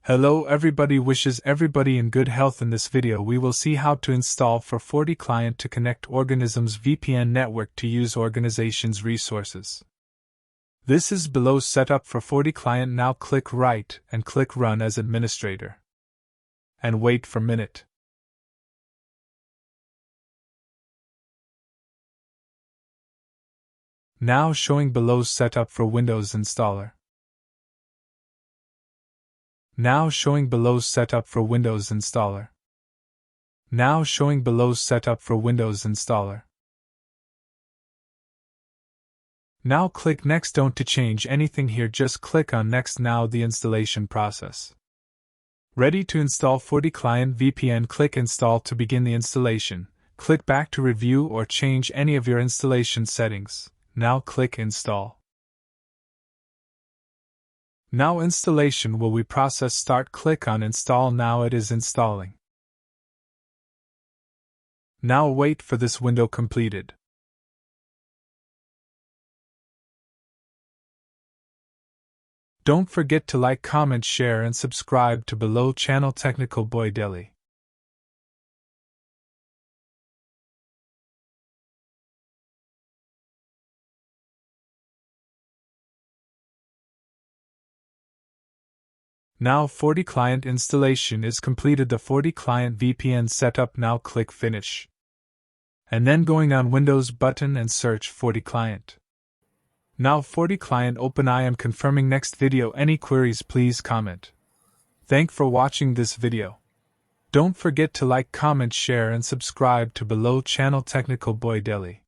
Hello everybody, wishes everybody in good health. In this video we will see how to install for FortiClient to connect organism's VPN network to use organization's resources. This is below setup for FortiClient. Now click right and click run as administrator. And wait for a minute. Now showing below setup for Windows installer. Now showing below setup for Windows installer. Now showing below setup for Windows installer. Now click next. Don't to change anything here, just click on next. Now the installation process. Ready to install FortiClient VPN. Click install to begin the installation. Click back to review or change any of your installation settings. Now click install. Now installation will be processed. Start. Click on install. Now it is installing. Now wait for this window completed. Don't forget to like, comment, share and subscribe to below channel Technical Boy Daily. Now FortiClient installation is completed. The FortiClient VPN setup. Now click Finish. And then going on Windows button and search FortiClient. Now FortiClient open. I am confirming. Next video. Any queries please comment. Thank for watching this video. Don't forget to like, comment, share and subscribe to below channel Technical Boy Daily.